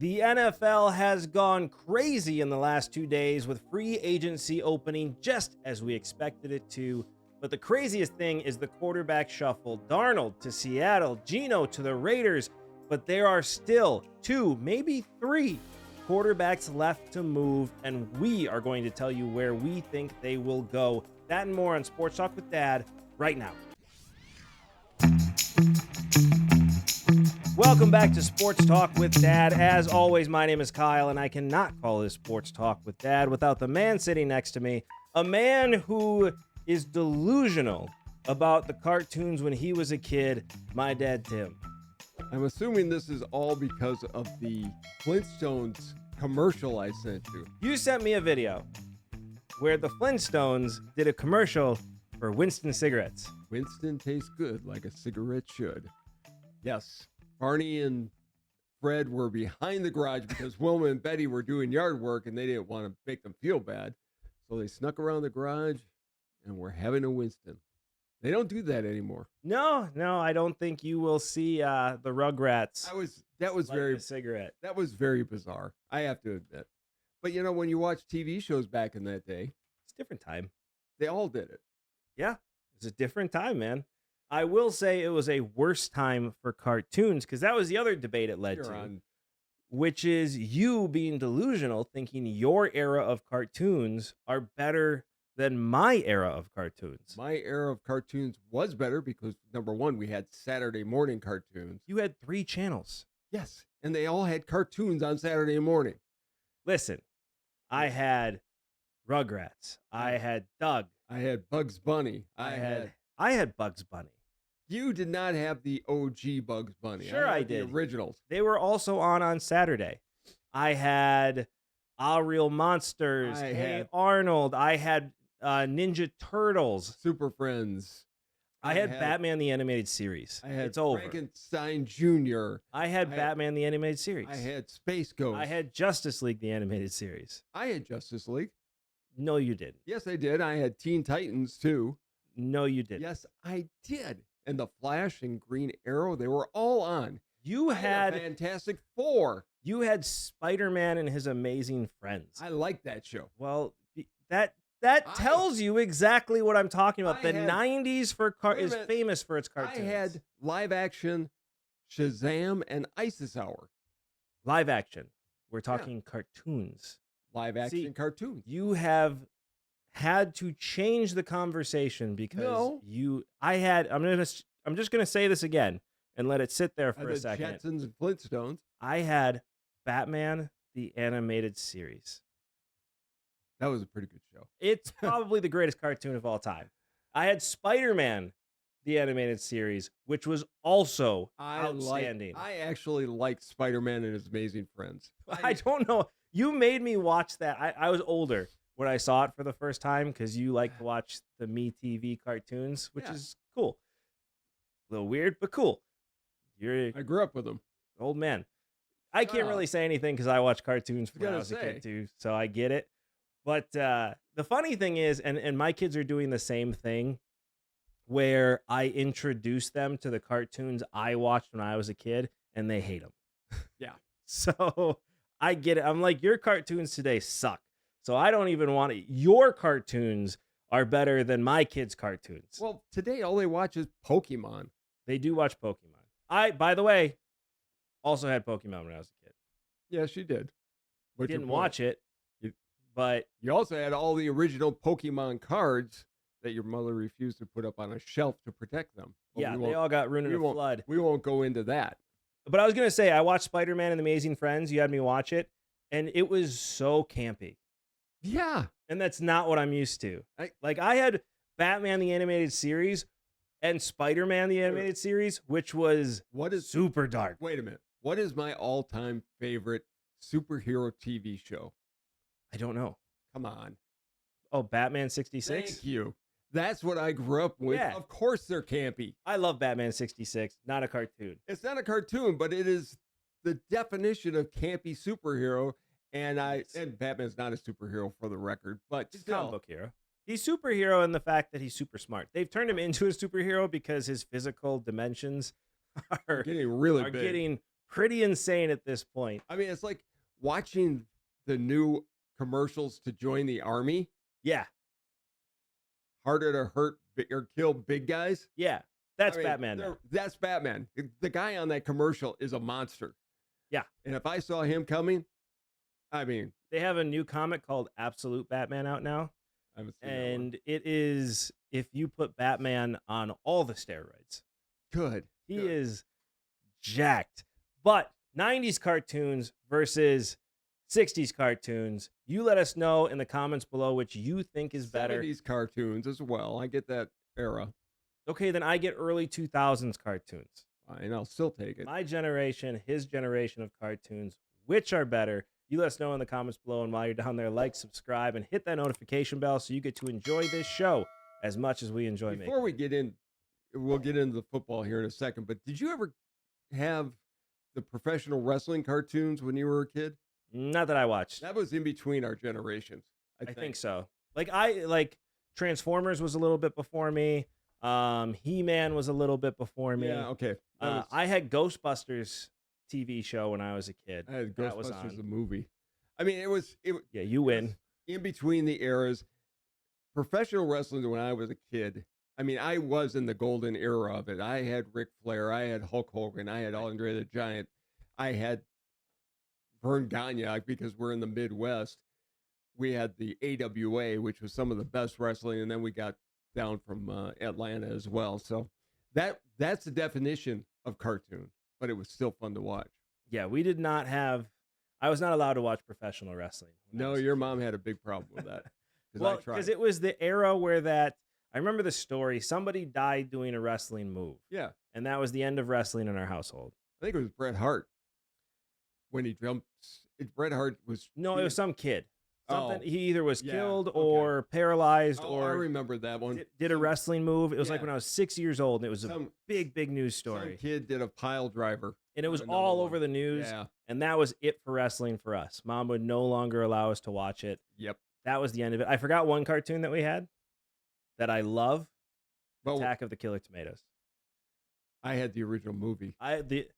The NFL has gone crazy in the last 2 days with free agency opening just as we expected it to. But the craziest thing is the quarterback shuffle. Darnold to Seattle, Geno to the Raiders. But there are still two, maybe three quarterbacks left to move, and we are going to tell you where we think they will go. That and more on Sports Talk with Dad right now. Welcome back to Sports Talk with Dad. As always, my name is Kyle, and I cannot call this Sports Talk with Dad without the man sitting next to me, a man who is delusional about the cartoons when he was a kid, my dad, Tim. I'm assuming this is all because of the Flintstones commercial I sent you. You sent me a video where the Flintstones did a commercial for Winston cigarettes. Winston tastes good like a cigarette should. Yes, Barney and Fred were behind the garage because Wilma and Betty were doing yard work and they didn't want to make them feel bad. So they snuck around the garage and were having a Winston. They don't do that anymore. No, I don't think you will see the Rugrats. That was very a cigarette. That was very bizarre, I have to admit. But you know, when you watch TV shows back in that day, It's a different time. they all did it. Yeah, it's a different time, man. I will say it was a worse time for cartoons because that was the other debate it led You're to, on. which is you being delusional, thinking your era of cartoons are better than my era of cartoons. My era of cartoons was better because, number one, we had Saturday morning cartoons. You had 3 channels. Yes, and they all had cartoons on Saturday morning. Listen, I had Rugrats. I had Doug. I had Bugs Bunny. I had Bugs Bunny. You did not have the OG Bugs Bunny. Sure, I had the did. originals. They were also on Saturday. I had All Real Monsters. I Hey had- Arnold. I had Ninja Turtles. Super Friends. I had Batman the Animated Series. I had It's over. Frankenstein Jr. I had Batman the Animated Series. I had Space Ghost. I had Justice League the Animated Series. I had Justice League. No, you didn't. Yes, I did. I had Teen Titans too. No, you didn't. Yes, I did. And the Flash and Green Arrow, they were all on. You I had a Fantastic Four. Spider-Man and His Amazing Friends. I like that show. Well, that tells you exactly what I'm talking about. I The had- 90s is famous for its cartoons. I had live action Shazam and Isis Hour. Live action. We're talking cartoons. Live action See, cartoons. You have had to change the conversation because I'm just gonna say this again and let it sit there for the a second. Jetsons and Flintstones. I had Batman the Animated Series. That was a pretty good show. It's probably the greatest cartoon of all time. I had Spider-Man the Animated Series, which was also outstanding. I actually liked Spider-Man and His Amazing Friends. I don't know. You made me watch that. I was older when I saw it for the first time because you like to watch the MeTV cartoons, which is cool. A little weird, but cool. You're I grew up with them. an old man. I can't really say anything because I watched cartoons when I gonna was a say. kid too, so I get it. But the funny thing is, and my kids are doing the same thing, where I introduce them to the cartoons I watched when I was a kid, and they hate them. Yeah. So I get it. I'm like, your cartoons today suck. So I don't even want it. Your cartoons are better than my kids' cartoons. Well, today all they watch is Pokemon. They do watch Pokemon. I, by the way, also had Pokemon when I was a kid. Yes, you did. Didn't watch it, but You also had all the original Pokemon cards that your mother refused to put up on a shelf to protect them. But yeah, they all got ruined in a flood. We won't go into that. But I was going to say, I watched Spider-Man and the Amazing Friends. You had me watch it, and it was so campy. Yeah. And that's not what I'm used to. I had Batman the Animated Series and Spider-Man the Animated Series, which was super dark. Wait a minute. What is my all-time favorite superhero TV show? I don't know. Come on. Oh, Batman 66? Thank you. That's what I grew up with. Yeah. Of course they're campy. I love Batman 66, not a cartoon. It's not a cartoon, but it is the definition of campy superhero. And Batman's not a superhero for the record, but He's a comic book hero. He's superhero in the fact that he's super smart. They've turned him into a superhero because his physical dimensions are getting really are big. getting pretty insane at this point. I mean, it's like watching the new commercials to join the army. Yeah. Harder to hurt or kill big guys. Yeah. That's I mean, Batman now. That's Batman. The guy on that commercial is a monster. Yeah. And if I saw him coming, I mean, They have a new comic called Absolute Batman out now. I haven't seen And it is, if you put Batman on all the steroids, good. he Good. is jacked. But 90s cartoons versus 60s cartoons, you let us know in the comments below which you think is better. 70s cartoons as well. I get that era. Okay, then I get early 2000s cartoons. Fine, I'll still take it. My generation, his generation of cartoons, which are better? You let us know in the comments below. And while you're down there, like, subscribe, and hit that notification bell so you get to enjoy this show as much as we enjoy making. Before we get in, we'll get into the football here in a second, but did you ever have the professional wrestling cartoons when you were a kid? Not that I watched. That was in between our generations. I think so. Like Transformers was a little bit before me. He-Man was a little bit before me. Yeah, okay. I had Ghostbusters TV show when I was a kid. I had That was Ghostbusters on. the movie. I mean, it was Yeah, you win. in between the eras. Professional wrestling when I was a kid. I mean, I was in the golden era of it. I had Ric Flair, I had Hulk Hogan, I had Andre the Giant, I had Vern Gagne because we're in the Midwest. We had the AWA, which was some of the best wrestling, and then we got down from Atlanta as well. So that's the definition of cartoon, but it was still fun to watch. Yeah, we did not have. I was not allowed to watch professional wrestling. No, your mom had a big problem with that. Well, because it was the era where that. I remember the story. Somebody died doing a wrestling move. Yeah, And that was the end of wrestling in our household. I think it was Bret Hart when he jumped. Bret Hart was No, it was some kid. Something. Oh, He either was yeah, killed okay. or paralyzed I or remember that one. did a wrestling move. It was like Yeah. when I was 6 years old, and it was a Some- big news Some story. kid did a pile driver. And it was another all one. over the news. Yeah. And that was it for wrestling for us. Mom would no longer allow us to watch it. Yep. That was the end of it. I forgot one cartoon that we had that I love. But Attack of the Killer Tomatoes. I had the original movie. It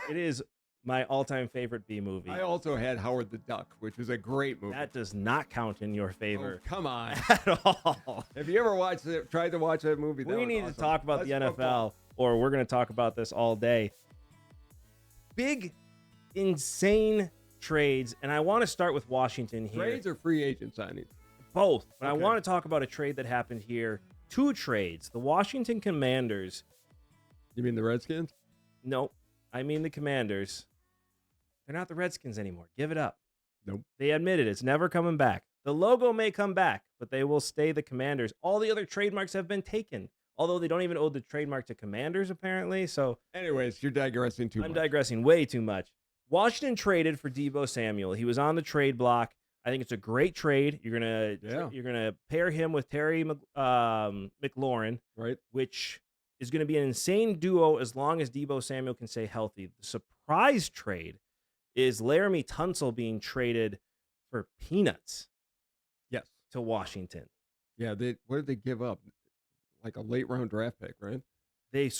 is my all-time favorite B movie. I also had Howard the Duck, which was a great movie. That does not count in your Oh, favor come on. at all. Have you ever watched it? Tried to watch that movie? That We was need to awesome. talk about Let's the NFL, football. or we're going to talk about this all day. Big, insane trades, and I want to start with Washington here. Trades or free agents on it? Both, but Okay. I want to talk about a trade that happened here. Two trades. The Washington Commanders. You mean the Redskins? Nope, I mean the Commanders. They're not the Redskins anymore. Give it up. Nope. They admitted it's never coming back. The logo may come back, but they will stay the Commanders. All the other trademarks have been taken, although they don't even owe the trademark to Commanders, apparently. So Anyways, you're digressing too I'm much. digressing way too much. Washington traded for Deebo Samuel. He was on the trade block. I think it's a great trade. You're gonna pair him with Terry McLaurin, Right? which is going to be an insane duo as long as Deebo Samuel can stay healthy. The surprise trade is Laramie Tunsil being traded for peanuts Yes. to Washington. Yeah. What did they give up? Like a late round draft pick, right? They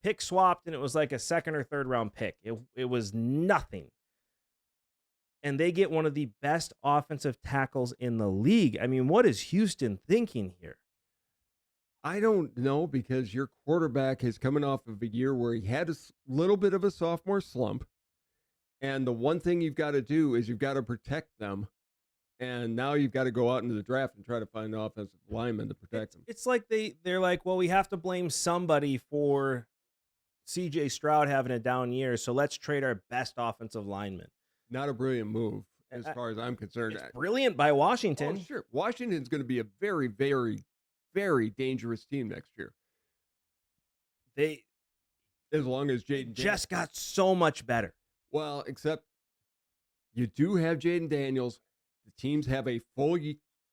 pick swapped, and it was like a second or third round pick. It was nothing. And they get one of the best offensive tackles in the league. I mean, what is Houston thinking here? I don't know, because your quarterback is coming off of a year where he had a little bit of a sophomore slump. And the one thing you've got to do is you've got to protect them. And now you've got to go out into the draft and try to find an offensive lineman to protect them. It's like they're like, well, we have to blame somebody for CJ Stroud having a down year, so let's trade our best offensive lineman. Not a brilliant move as far as I'm concerned. It's brilliant by Washington. Oh, sure. Washington's going to be a very, very, very dangerous team next year. They As long as Jaden just got so much better. Well, except you do have Jaden Daniels. The teams have a full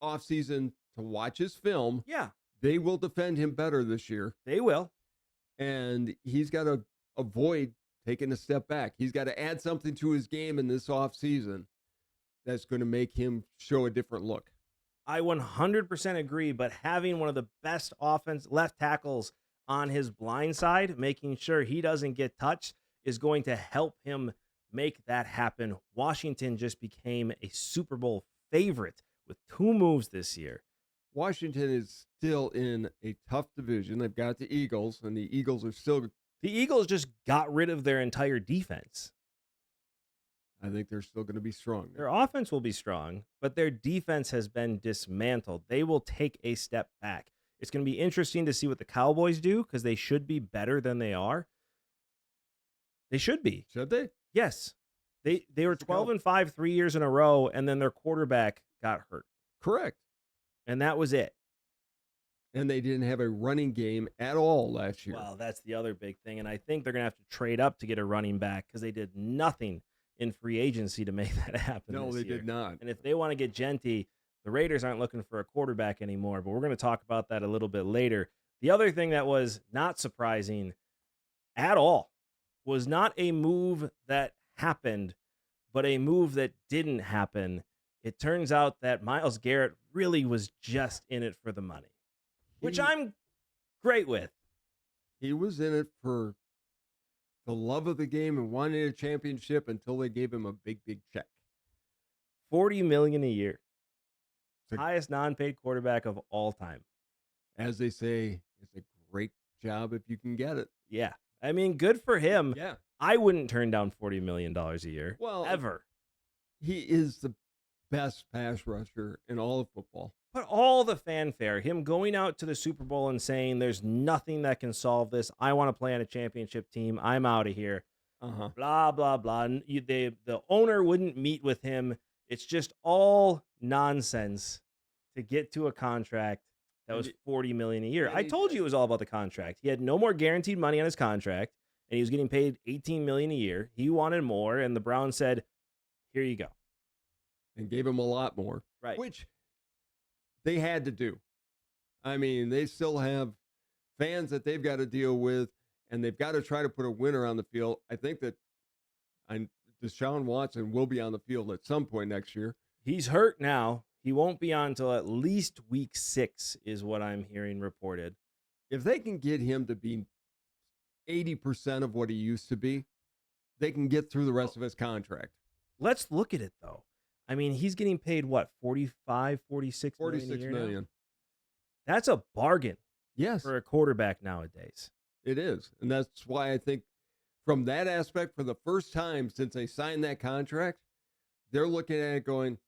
offseason to watch his film. Yeah, They will defend him better this year. they will. And he's got to avoid taking a step back. He's got to add something to his game in this offseason that's going to make him show a different look. I 100% agree, but having one of the best left tackles on his blind side, making sure he doesn't get touched, is going to help him make that happen. Washington just became a Super Bowl favorite with 2 moves this year. Washington is still in a tough division. They've got the Eagles, and the Eagles are still. The Eagles just got rid of their entire defense. I think they're still going to be strong. Their offense will be strong, but their defense has been dismantled. They will take a step back. It's going to be interesting to see what the Cowboys do because they should be better than they are. They should be. Should they? Yes. They were 12-5 3 years in a row, and then their quarterback got hurt. Correct. And that was it. And they didn't have a running game at all last year. Well, that's the other big thing. And I think they're going to have to trade up to get a running back because they did nothing in free agency to make that happen. No, this they year. did not. And if they want to get Genty, the Raiders aren't looking for a quarterback anymore, but we're going to talk about that a little bit later. The other thing that was not surprising at all was not a move that happened, but a move that didn't happen. It turns out that Myles Garrett really was just in it for the money, which I'm great with. He was in it for the love of the game and wanting a championship until they gave him a big, big check. $40 million a year. Highest non-paid quarterback of all time. As they say, it's a great job if you can get it. Yeah. I mean, good for him. Yeah. I wouldn't turn down $40 million a year. Well, ever. He is the best pass rusher in all of football. But all the fanfare, him going out to the Super Bowl and saying there's nothing that can solve this. I want to play on a championship team. I'm out of here. Blah, blah, blah. And the owner wouldn't meet with him. It's just all nonsense to get to a contract that was $40 million a year. I told you it was all about the contract. He had no more guaranteed money on his contract, and he was getting paid $18 million a year. He wanted more, and the Browns said, "Here you go," and gave him a lot more. Right, which they had to do. I mean, they still have fans that they've got to deal with, and they've got to try to put a winner on the field. I think that Deshaun Watson will be on the field at some point next year. He's hurt now. He won't be on until at least week 6 is what I'm hearing reported. If they can get him to be 80% of what he used to be, they can get through the rest of his contract. Let's look at it, though. I mean, he's getting paid, what, 45, 46 million a year million. now? That's a bargain. Yes. For a quarterback nowadays. It is. And that's why I think from that aspect, for the first time since they signed that contract, they're looking at it going,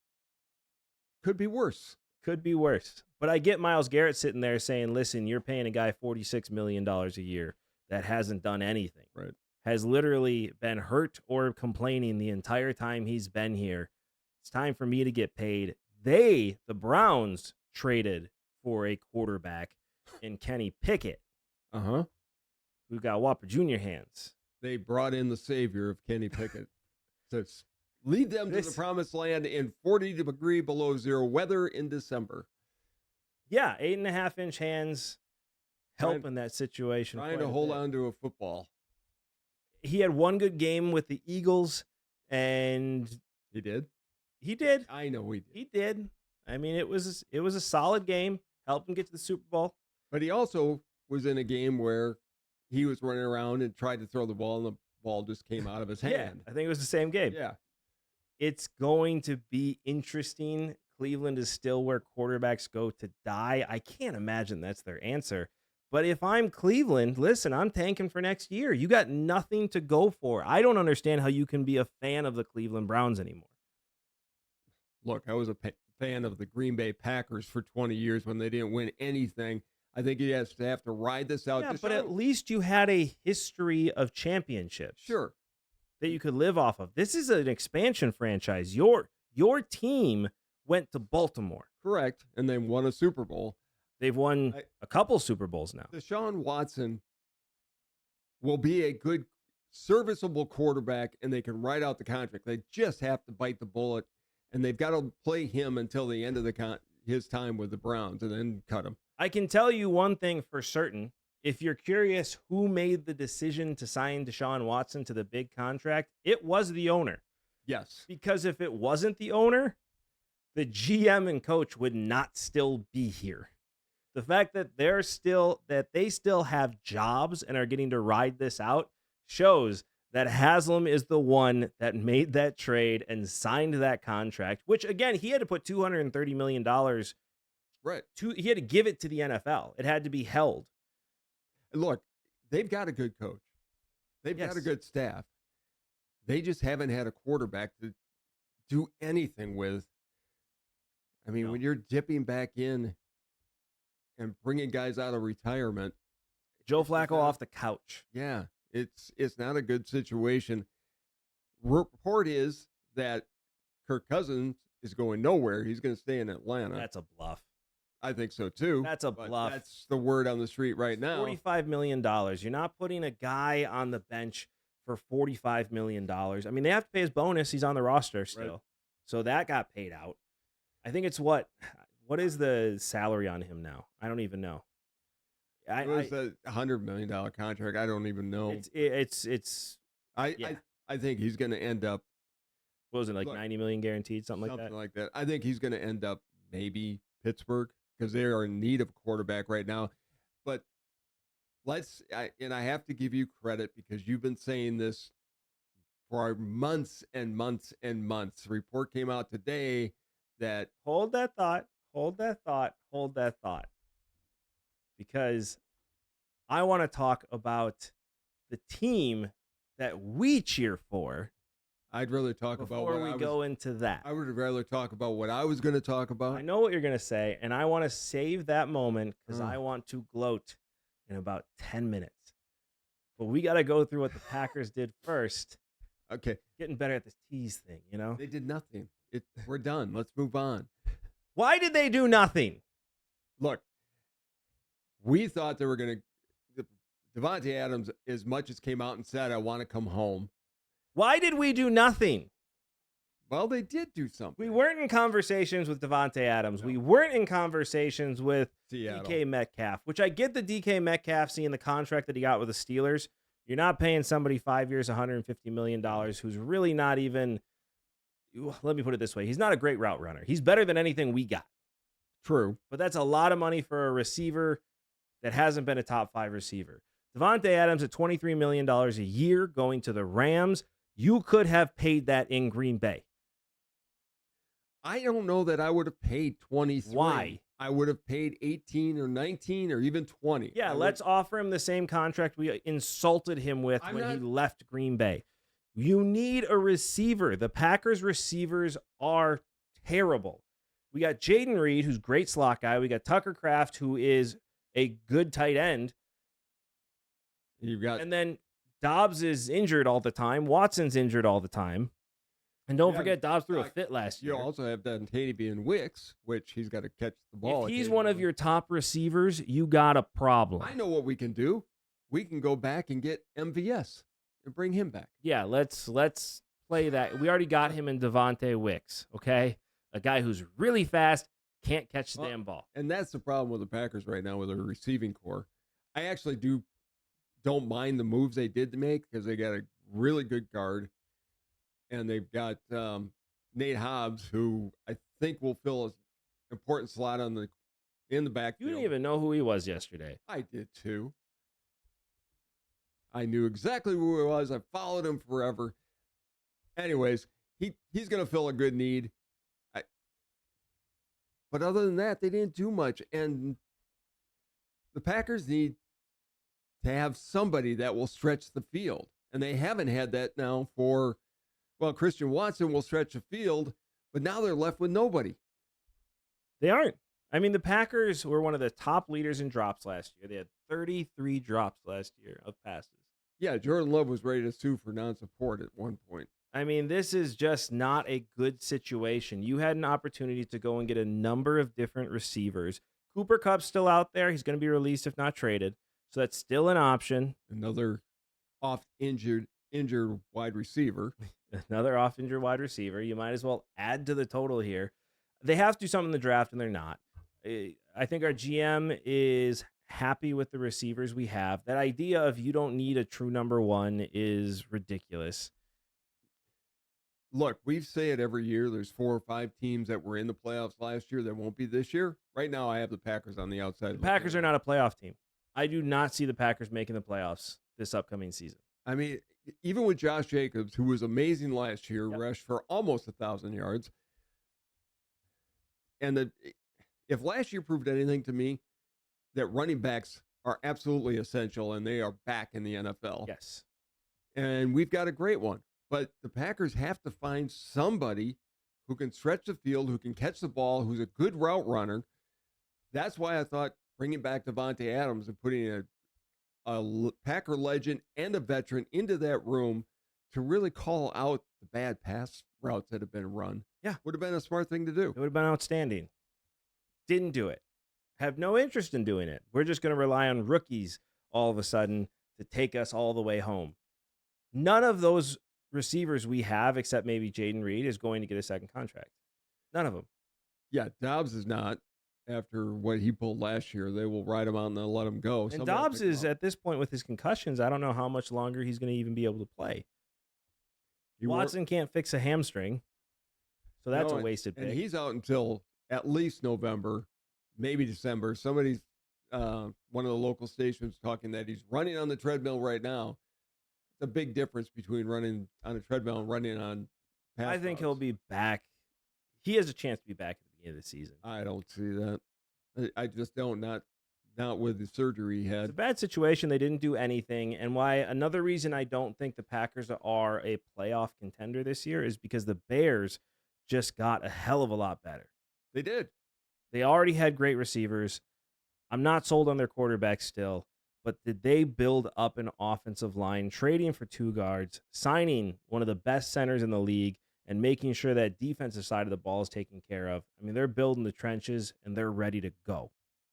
could be worse. Could be worse. But I get Myles Garrett sitting there saying, listen, you're paying a guy $46 million a year that hasn't done anything. Right. Has literally been hurt or complaining the entire time he's been here. It's time for me to get paid. The Browns, traded for a quarterback in Kenny Pickett. Who got Whopper Jr. hands. They brought in the savior of Kenny Pickett. So lead them to the promised land in 40-degree below zero weather in December. Yeah, 8.5-inch hands help in that situation. Trying to hold on to a football. He had one good game with the Eagles, and he did. He did. I know he did. He did. I mean, it was a solid game. Helped him get to the Super Bowl. But he also was in a game where he was running around and tried to throw the ball, and the ball just came out of his hand. Yeah, I think it was the same game. Yeah. It's going to be interesting. Cleveland is still where quarterbacks go to die. I can't imagine that's their answer. But if I'm Cleveland, listen, I'm tanking for next year. You got nothing to go for. I don't understand how you can be a fan of the Cleveland Browns anymore. Look, I was a fan of the Green Bay Packers for 20 years when they didn't win anything. I think he has to have to ride this out. Yeah, but at least you had a history of championships. Sure. That you could live off of. This is an expansion franchise. Your team went to Baltimore. Correct. And they won a Super Bowl. They've won a couple Super Bowls now. Deshaun Watson will be a good, serviceable quarterback, and they can ride out the contract. They just have to bite the bullet, and they've got to play him until the end of his time with the Browns and then cut him. I can tell you one thing for certain. If you're curious who made the decision to sign Deshaun Watson to the big contract, it was the owner. Yes. Because if it wasn't the owner, the GM and coach would not still be here. The fact that they still have jobs and are getting to ride this out shows that Haslam is the one that made that trade and signed that contract, which again, he had to put $230 million Right. he had to give it to the NFL. It had to be held. Look, they've got a good coach. They've got a good staff. They just haven't had a quarterback to do anything with. I mean, when you're dipping back in and bringing guys out of retirement. Joe Flacco off the couch. Yeah, it's not a good situation. Report is that Kirk Cousins is going nowhere. He's going to stay in Atlanta. That's a bluff. I think so, too. That's a bluff. That's the word on the street right now. $45 million. You're not putting a guy on the bench for $45 million. I mean, they have to pay his bonus. He's on the roster still. Right. So that got paid out. I think it's what is the salary on him now? I don't even know. It was a $100 million contract. I don't even know. I think he's going to end up. What was it, like 90 million guaranteed, something like that? I think he's going to end up maybe Pittsburgh because they are in need of a quarterback right now. But I have to give you credit because you've been saying this for months and months and months. The report came out today that hold that thought. Because I want to talk about the team that we cheer for. I'd rather talk about before we go into that. I would rather talk about what I was going to talk about. I know what you're going to say, and I want to save that moment because I want to gloat in about 10 minutes. But we got to go through what the Packers did first. Okay. Getting better at this tease thing, you know? They did nothing. We're done. Let's move on. Why did they do nothing? Look, we thought they were going to Davante Adams, as much as came out and said, I want to come home. Why did we do nothing? Well, they did do something. We weren't in conversations with Davante Adams. No. We weren't in conversations with Seattle. DK Metcalf, which I get the DK Metcalf seeing the contract that he got with the Steelers. You're not paying somebody 5 years, $150 million, who's really not even, let me put it this way. He's not a great route runner. He's better than anything we got. True. But that's a lot of money for a receiver that hasn't been a top 5 receiver. Davante Adams at $23 million a year going to the Rams. You could have paid that in Green Bay. I don't know that I would have paid 23. Why? I would have paid 18 or 19 or even 20. Yeah, let's offer him the same contract we insulted him with he left Green Bay. You need a receiver. The Packers receivers are terrible. We got Jaden Reed, who's a great slot guy. We got Tucker Kraft, who is a good tight end. And then Dobbs is injured all the time. Watson's injured all the time. And don't forget, Dobbs threw a fit last year. You also have Dontavian Wicks, which he's got to catch the ball. If he's one of your top receivers, you got a problem. I know what we can do. We can go back and get MVS and bring him back. Yeah, let's play that. We already got him in Devontae Wicks, okay? A guy who's really fast, can't catch the damn ball. And that's the problem with the Packers right now with their receiving core. I actually don't mind the moves they did to make because they got a really good guard. And they've got Nate Hobbs, who I think will fill an important slot in the backfield. You didn't even know who he was yesterday. I did too. I knew exactly who he was. I followed him forever. Anyways, he's going to fill a good need. But other than that, they didn't do much. And the Packers need to have somebody that will stretch the field. And they haven't had that now for... Well, Christian Watson will stretch the field, but now they're left with nobody. They aren't. I mean, the Packers were one of the top leaders in drops last year. They had 33 drops last year of passes. Yeah, Jordan Love was ready to sue for non-support at one point. I mean, this is just not a good situation. You had an opportunity to go and get a number of different receivers. Cooper Kupp's still out there. He's going to be released if not traded. So that's still an option. Another injured wide receiver. Another off-injured wide receiver. You might as well add to the total here. They have to do something in the draft, and they're not. I think our GM is happy with the receivers we have. That idea of you don't need a true number one is ridiculous. Look, we say it every year. There's 4 or 5 teams that were in the playoffs last year that won't be this year. Right now, I have the Packers on the outside. The Packers are not a playoff team. I do not see the Packers making the playoffs this upcoming season. I mean, even with Josh Jacobs, who was amazing last year, Yep. rushed for almost 1,000 yards. And if last year proved anything to me, that running backs are absolutely essential and they are back in the NFL. Yes. And we've got a great one. But the Packers have to find somebody who can stretch the field, who can catch the ball, who's a good route runner. That's why I thought bringing back Devontae Adams and putting a Packer legend and a veteran into that room to really call out the bad pass routes that have been run would have been a smart thing to do. It would have been outstanding. Didn't do it. Have no interest in doing it. We're just going to rely on rookies all of a sudden to take us all the way home. None of those receivers we have, except maybe Jaden Reed, is going to get a second contract. None of them. Yeah, Dobbs is not. After what he pulled last year, they will ride him out and they'll let him go. And Dobbs is, at this point with his concussions, I don't know how much longer he's going to even be able to play. Watson can't fix a hamstring, so that's a wasted pick. And he's out until at least November, maybe December. Somebody's, one of the local stations talking that he's running on the treadmill right now. It's a big difference between running on a treadmill and running on pass I think routes. he'll be back. He has a chance to be back at the beginning of the season. I don't see that. I just don't. Not with the surgery he had. It's a bad situation. They didn't do anything. And why another reason I don't think the Packers are a playoff contender this year is because the Bears just got a hell of a lot better. They did. They already had great receivers. I'm not sold on their quarterback still, but did they build up an offensive line, trading for 2 guards, signing one of the best centers in the league, and making sure that defensive side of the ball is taken care of? I mean, they're building the trenches, and they're ready to go.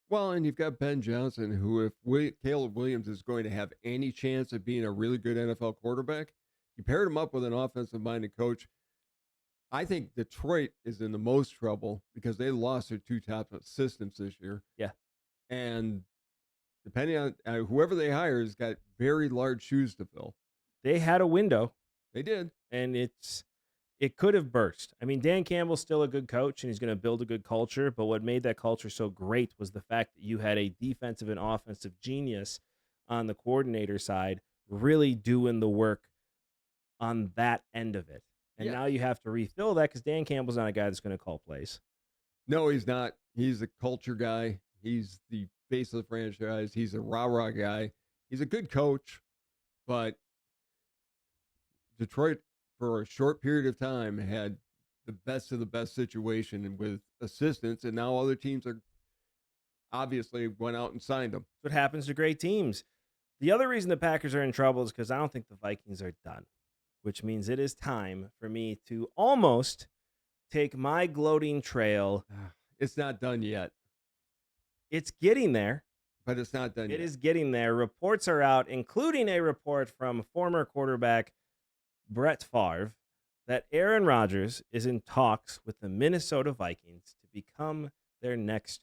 Well, and you've got Ben Johnson, who, if Caleb Williams is going to have any chance of being a really good NFL quarterback, you paired him up with an offensive-minded coach. I think Detroit is in the most trouble because they lost their 2 top assistants this year. Yeah. And depending on whoever they hire has got very large shoes to fill. They had a window. They did. And it could have burst. I mean, Dan Campbell's still a good coach, and he's going to build a good culture, but what made that culture so great was the fact that you had a defensive and offensive genius on the coordinator side really doing the work on that end of it. And now you have to refill that because Dan Campbell's not a guy that's going to call plays. No, he's not. He's a culture guy. He's the face of the franchise. He's a rah-rah guy. He's a good coach, but Detroit, for a short period of time, had the best of the best situation with assistants, and now other teams are obviously went out and signed them. That's what happens to great teams. The other reason the Packers are in trouble is because I don't think the Vikings are done, which means it is time for me to almost take my gloating trail. It's not done yet. It's getting there. But it's not done yet. It is getting there. Reports are out, including a report from former quarterback Brett Favre, that Aaron Rodgers is in talks with the Minnesota Vikings to become their next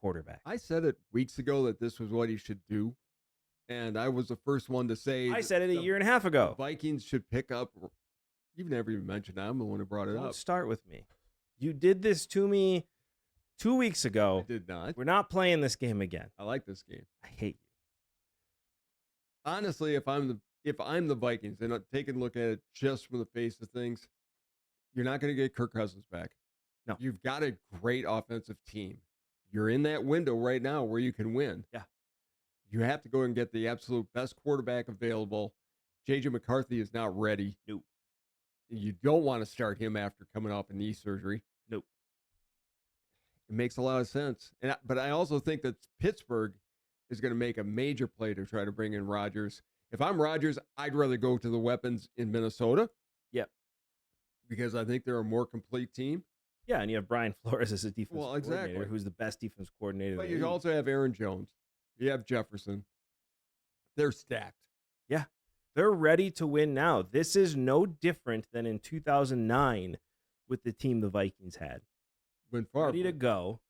quarterback. I said it weeks ago that this was what he should do, and I was the first one to say. I said it a year and a half ago. Vikings should pick up. You've never even mentioned it. I'm the one who brought it up. Don't start with me. You did this to me 2 weeks ago. I did not. We're not playing this game again. I like this game. I hate you. Honestly, if I'm the Vikings, and I'm taking a look at it just from the face of things, you're not going to get Kirk Cousins back. No. You've got a great offensive team. You're in that window right now where you can win. Yeah. You have to go and get the absolute best quarterback available. J.J. McCarthy is not ready. Nope. You don't want to start him after coming off a knee surgery. Nope. It makes a lot of sense. But I also think that Pittsburgh is going to make a major play to try to bring in Rodgers. If I'm Rodgers, I'd rather go to the weapons in Minnesota. Yep. Because I think they're a more complete team. Yeah, and you have Brian Flores as a defensive exactly. coordinator, who's the best defense coordinator. But in the you league. also have Aaron Jones. You have Jefferson. They're stacked. Yeah. They're ready to win now. This is no different than in 2009 with the team the Vikings had. When Favre ready to go,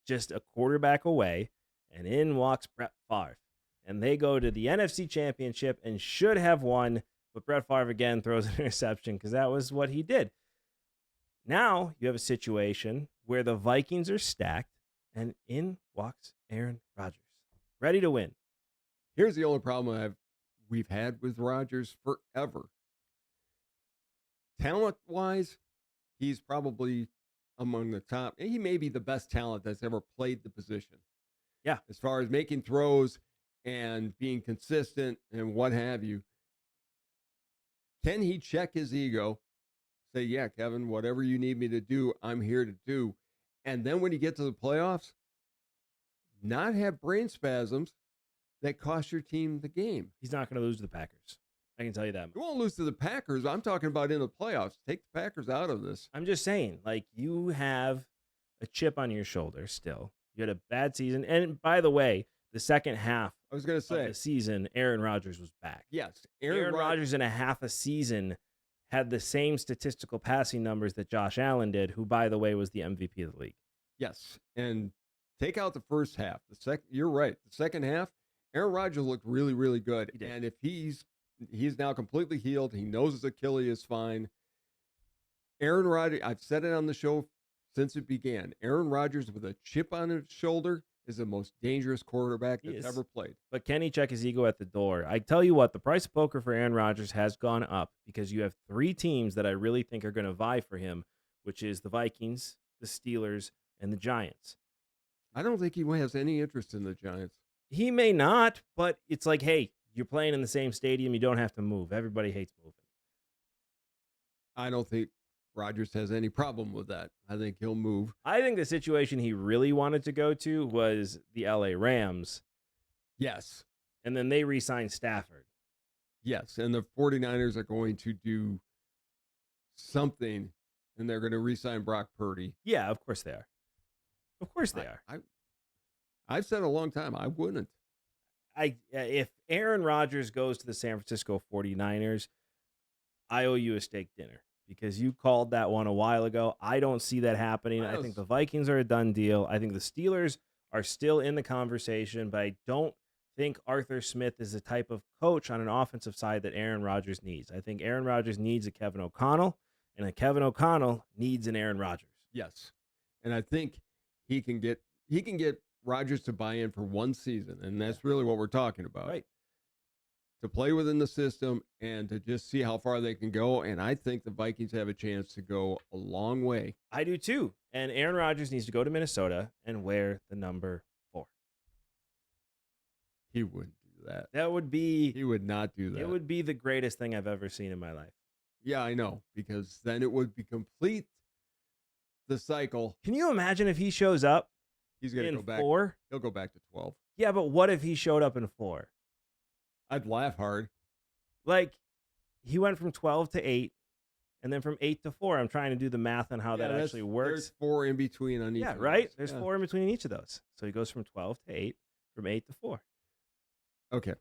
just a quarterback away, and in walks Brett Favre. And they go to the NFC Championship and should have won, but Brett Favre again throws an interception because that was what he did. Now you have a situation where the Vikings are stacked, and in walks Aaron Rodgers, ready to win. Here's the only problem I have we've had with Rodgers forever. Talent-wise, he's probably among the top. He may be the best talent that's ever played the position. Yeah. As far as making throws and being consistent and what have you. Can he check his ego? Say, yeah, Kevin, whatever you need me to do, I'm here to do. And then when you get to the playoffs, not have brain spasms that cost your team the game. He's not going to lose to the Packers. I can tell you that much. You won't lose to the Packers. I'm talking about in the playoffs. Take the Packers out of this. I'm just saying, like, you have a chip on your shoulder still. You had a bad season. And by the way, the second half I was going to say of the season, Aaron Rodgers was back. Yes. Aaron Rodgers in a half a season had the same statistical passing numbers that Josh Allen did, who, by the way, was the MVP of the league. Yes. And take out the first half. You're right. The second half, Aaron Rodgers looked really, really good. And if he's now completely healed, he knows his Achilles is fine. Aaron Rodgers, I've said it on the show since it began. Aaron Rodgers with a chip on his shoulder is the most dangerous quarterback that's ever played. But can he check his ego at the door? I tell you what, the price of poker for Aaron Rodgers has gone up because you have three teams that I really think are going to vie for him, which is the Vikings, the Steelers, and the Giants. I don't think he has any interest in the Giants. He may not, but it's like, hey, you're playing in the same stadium. You don't have to move. Everybody hates moving. I don't think Rodgers has any problem with that. I think he'll move. I think the situation he really wanted to go to was the LA Rams. Yes. And then they re-signed Stafford. Yes. And the 49ers are going to do something, and they're going to re-sign Brock Purdy. Yeah, of course they are. Of course they are. I've said a long time, I wouldn't. If Aaron Rodgers goes to the San Francisco 49ers, I owe you a steak dinner. Because you called that one a while ago. I don't see that happening. I think the Vikings are a done deal. I think the Steelers are still in the conversation, but I don't think Arthur Smith is the type of coach on an offensive side that Aaron Rodgers needs. I think Aaron Rodgers needs a Kevin O'Connell, and a Kevin O'Connell needs an Aaron Rodgers. Yes. And I think he can get Rodgers to buy in for one season, and that's really what we're talking about. Right. To play within the system and to just see how far they can go. And I think the Vikings have a chance to go a long way. I do too. And Aaron Rodgers needs to go to Minnesota and wear the number 4. He wouldn't do that. He would not do that. It would be the greatest thing I've ever seen in my life. Yeah, I know, because then it would be complete the cycle. Can you imagine if he shows up He's going to in go back 4? He'll go back to 12. Yeah, but what if he showed up in 4? I'd laugh hard. Like, he went from 12 to 8, and then from 8 to 4. I'm trying to do the math on how that actually works. There's 4 in between on each. Yeah, of right? those. There's 4 in between each of those. So he goes from 12 to 8, from 8 to 4. Okay,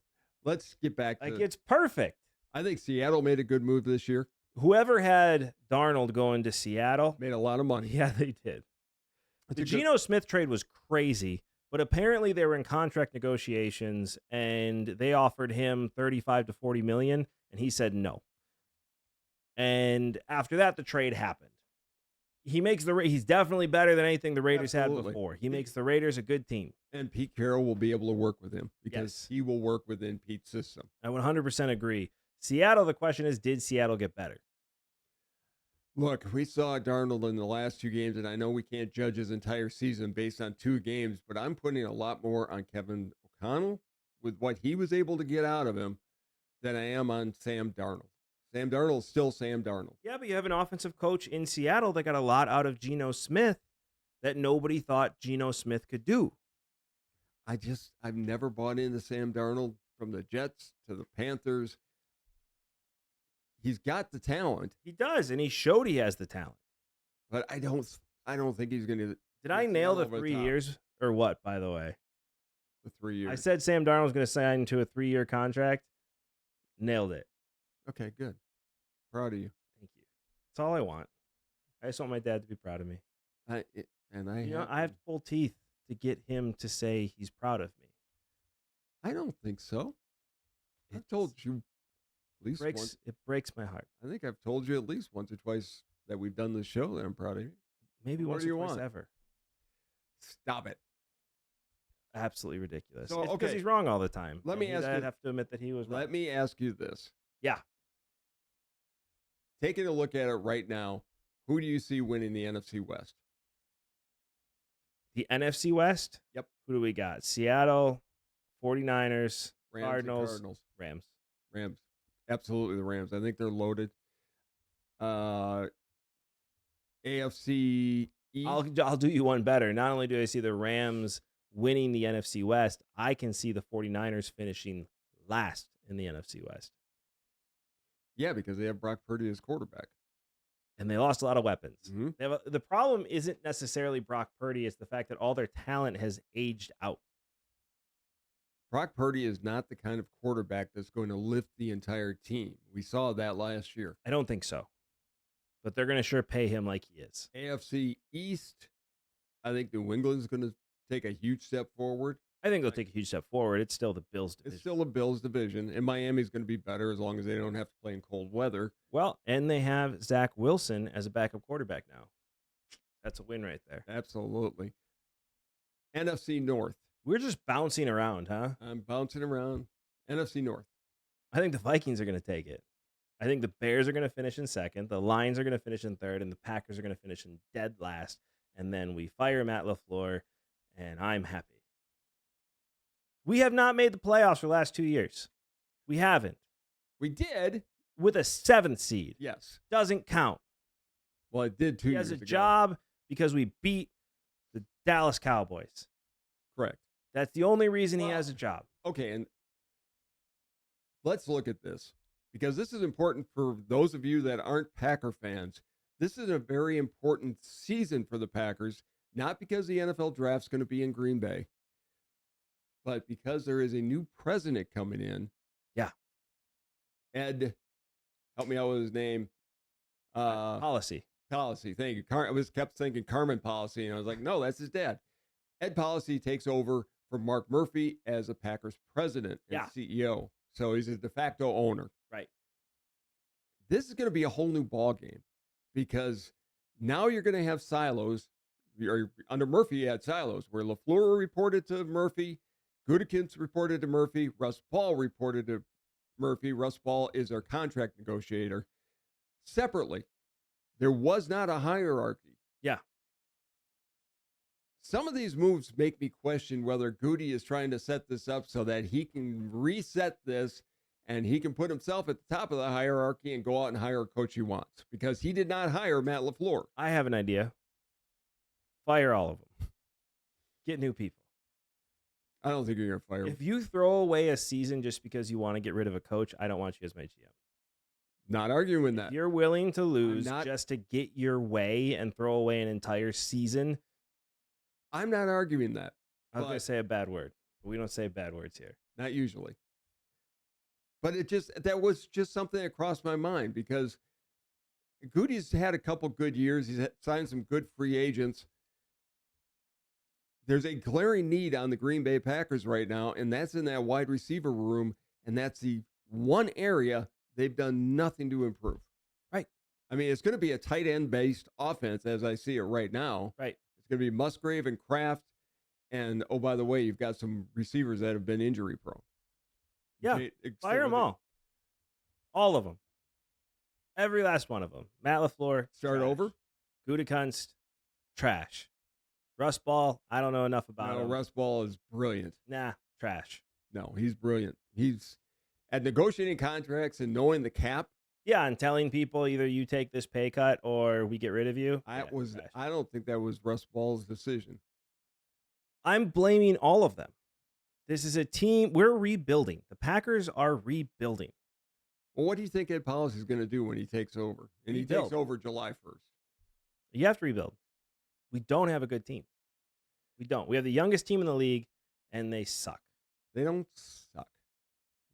let's get back to... It's perfect. I think Seattle made a good move this year. Whoever had Darnold going to Seattle... made a lot of money. Yeah, they did. The Geno Smith trade was crazy. But apparently they were in contract negotiations, and they offered him 35 to 40 million, and he said no. And after that, the trade happened. He's definitely better than anything the Raiders had before. He makes the Raiders a good team. And Pete Carroll will be able to work with him because he will work within Pete's system. I 100% agree. Seattle, the question is, did Seattle get better? Look, we saw Darnold in the last 2 games, and I know we can't judge his entire season based on 2 games, but I'm putting a lot more on Kevin O'Connell with what he was able to get out of him than I am on Sam Darnold. Sam Darnold is still Sam Darnold. Yeah, but you have an offensive coach in Seattle that got a lot out of Geno Smith that nobody thought Geno Smith could do. I've never bought into Sam Darnold from the Jets to the Panthers. He's got the talent. He does, and he showed he has the talent. But I don't think he's going to. Did I nail the 3 years or what, by the way? The 3 years. I said Sam Darnold was going to sign to a 3-year contract. Nailed it. Okay, good. Proud of you. Thank you. That's all I want. I just want my dad to be proud of me. I have to pull teeth to get him to say he's proud of me. I don't think so. I've told you at least once. It breaks my heart. I think I've told you at least once or twice that we've done this show that I'm proud of you. Maybe once or twice ever. Stop it. Absolutely ridiculous. So, It's because okay. he's wrong all the time. Let me ask I'd you- have to admit that he was wrong. Let me ask you this. Yeah. Taking a look at it right now, who do you see winning the NFC West? The NFC West? Yep. Who do we got? Seattle, 49ers, Rams Cardinals, and Cardinals. Rams. Absolutely the Rams. I think they're loaded. AFC East. I'll do you one better. Not only do I see the Rams winning the NFC West, I can see the 49ers finishing last in the NFC West. Yeah, because they have Brock Purdy as quarterback. And they lost a lot of weapons. Mm-hmm. The problem isn't necessarily Brock Purdy. It's the fact that all their talent has aged out. Brock Purdy is not the kind of quarterback that's going to lift the entire team. We saw that last year. I don't think so. But they're going to sure pay him like he is. AFC East, I think New England's going to take a huge step forward. I think they'll take a huge step forward. It's still the Bills division. It's still a Bills division, and Miami's going to be better as long as they don't have to play in cold weather. Well, and they have Zach Wilson as a backup quarterback now. That's a win right there. Absolutely. NFC North. We're just bouncing around, huh? I'm bouncing around. NFC North. I think the Vikings are going to take it. I think the Bears are going to finish in second. The Lions are going to finish in third, and the Packers are going to finish in dead last. And then we fire Matt LaFleur, and I'm happy. We have not made the playoffs for the last 2 years. We haven't. We did. With a 7th seed. Yes. Doesn't count. Well, it did 2 He years has ago. a job because we beat the Dallas Cowboys. Correct. That's the only reason he has a job. Okay, and let's look at this, because this is important for those of you that aren't Packer fans. This is a very important season for the Packers, not because the NFL draft's going to be in Green Bay, but because there is a new president coming in. Yeah. Ed, help me out with his name. Policy. Thank you. I kept thinking Carmen Policy, and I was like, no, that's his dad. Ed Policy takes over from Mark Murphy as a Packers president and CEO. So he's a de facto owner. Right. This is going to be a whole new ball game, because now you're going to have silos. Under Murphy, you had silos where LaFleur reported to Murphy, Gutekunst reported to Murphy, Russ Paul reported to Murphy. Russ Paul is our contract negotiator. Separately, there was not a hierarchy. Yeah. Some of these moves make me question whether Goody is trying to set this up so that he can reset this and he can put himself at the top of the hierarchy and go out and hire a coach he wants, because he did not hire Matt LaFleur. I have an idea. Fire all of them. Get new people. I don't think you're going to fire him. If you throw away a season just because you want to get rid of a coach, I don't want you as my GM. Not arguing If that. you're willing to lose just to get your way and throw away an entire season, I'm not arguing that. I was going to say a bad word, but we don't say bad words here. Not usually. But that was just something that crossed my mind, because Goody's had a couple good years. He's signed some good free agents. There's a glaring need on the Green Bay Packers right now, and that's in that wide receiver room, and that's the one area they've done nothing to improve. Right. I mean, it's going to be a tight end-based offense as I see it right now. Right. It's going to be Musgrave and Kraft, and, oh, by the way, you've got some receivers that have been injury-prone. Yeah, fire them all. All of them. Every last one of them. Matt LaFleur. Start trash. over. Gutekunst, trash. Russ Ball, I don't know enough about him. Russ Ball is brilliant. Nah, trash. No, he's brilliant. He's at negotiating contracts and knowing the cap. Yeah, and telling people either you take this pay cut or we get rid of you. I don't think that was Russ Ball's decision. I'm blaming all of them. This is a team. We're rebuilding. The Packers are rebuilding. Well, what do you think Ed Policy is going to do when he takes over? And he takes over July 1st. You have to rebuild. We don't have a good team. We don't. We have the youngest team in the league, and they suck. They don't suck.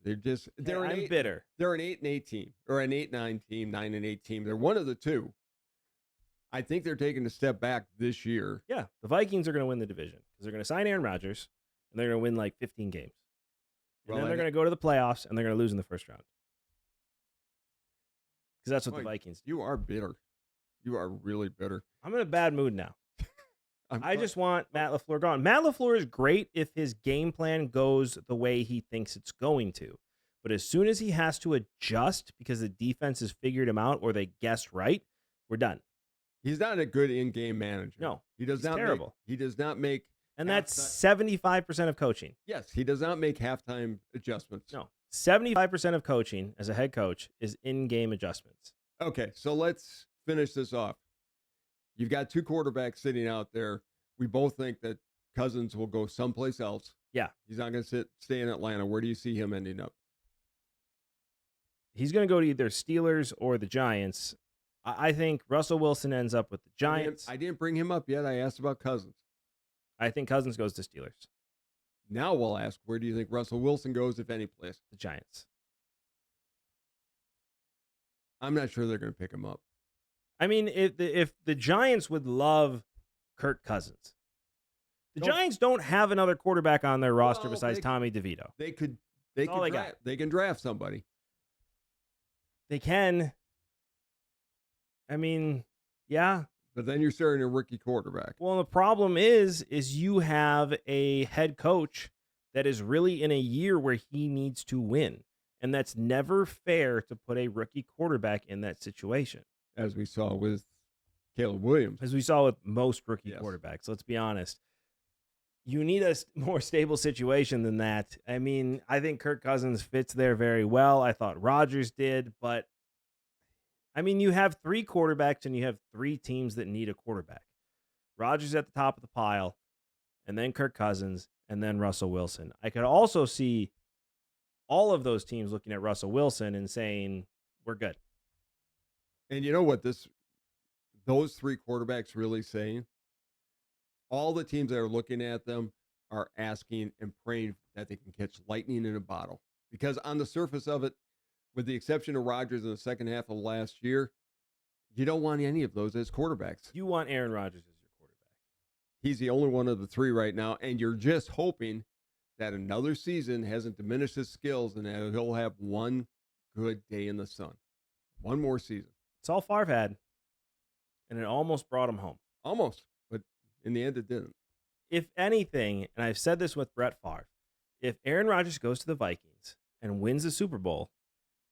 They're just bitter. They're an 8-8 team, or an 8-9 team, 9-8 team. They're one of the two. I think they're taking a step back this year. Yeah, the Vikings are going to win the division because they're going to sign Aaron Rodgers, and they're going to win like 15 games. And then they're going to go to the playoffs, and they're going to lose in the first round. Because that's what the Vikings do. You are bitter. You are really bitter. I'm in a bad mood now. I just want Matt LaFleur gone. Matt LaFleur is great if his game plan goes the way he thinks it's going to. But as soon as he has to adjust because the defense has figured him out or they guessed right, we're done. He's not a good in-game manager. No, he does not. Terrible. He does not make. And that's 75% of coaching. Yes, he does not make halftime adjustments. No, 75% of coaching as a head coach is in-game adjustments. Okay, so let's finish this off. You've got two quarterbacks sitting out there. We both think that Cousins will go someplace else. Yeah. He's not going to stay in Atlanta. Where do you see him ending up? He's going to go to either Steelers or the Giants. I think Russell Wilson ends up with the Giants. I didn't bring him up yet. I asked about Cousins. I think Cousins goes to Steelers. Now we'll ask, where do you think Russell Wilson goes, if any place? The Giants. I'm not sure they're going to pick him up. I mean, if the Giants would love Kirk Cousins, the Giants don't have another quarterback on their roster besides Tommy DeVito. They can draft somebody. They can. I mean, yeah. But then you're starting a rookie quarterback. Well, the problem is you have a head coach that is really in a year where he needs to win. And that's never fair to put a rookie quarterback in that situation. As we saw with Caleb Williams. As we saw with most rookie quarterbacks. Let's be honest. You need a more stable situation than that. I mean, I think Kirk Cousins fits there very well. I thought Rodgers did, but I mean, you have three quarterbacks and you have three teams that need a quarterback. Rodgers at the top of the pile, and then Kirk Cousins, and then Russell Wilson. I could also see all of those teams looking at Russell Wilson and saying, we're good. And you know what those three quarterbacks really saying? All the teams that are looking at them are asking and praying that they can catch lightning in a bottle. Because on the surface of it, with the exception of Rodgers in the second half of last year, you don't want any of those as quarterbacks. You want Aaron Rodgers as your quarterback. He's the only one of the three right now, and you're just hoping that another season hasn't diminished his skills and that he'll have one good day in the sun. One more season. It's all Favre had, and it almost brought him home. Almost, but in the end it didn't. If anything, and I've said this with Brett Favre, if Aaron Rodgers goes to the Vikings and wins the Super Bowl,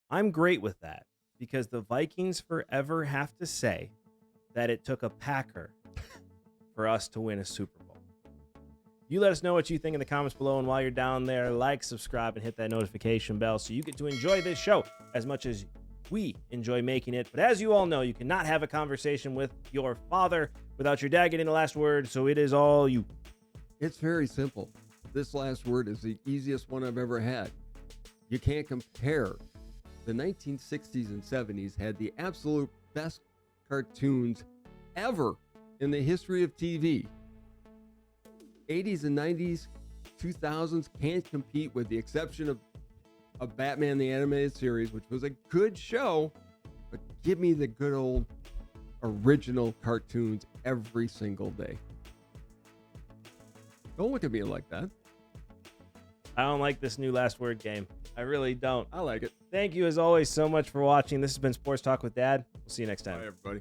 I'm great with that because the Vikings forever have to say that it took a Packer for us to win a Super Bowl. You let us know what you think in the comments below, and while you're down there, like, subscribe, and hit that notification bell so you get to enjoy this show as much as we enjoy making it. But as you all know, you cannot have a conversation with your father without your dad getting the last word, so it is all you. It's very simple. This last word is the easiest one I've ever had. You can't compare. The 1960s and 70s had the absolute best cartoons ever in the history of TV. 80s and 90s, 2000s can't compete with the exception of Batman the Animated Series, which was a good show, but give me the good old original cartoons every single day. Don't look at me like that. I don't like this new last word game. I really don't. I like it. Thank you as always so much for watching. This has been Sports Talk with Dad. We'll see you next time. Bye, everybody.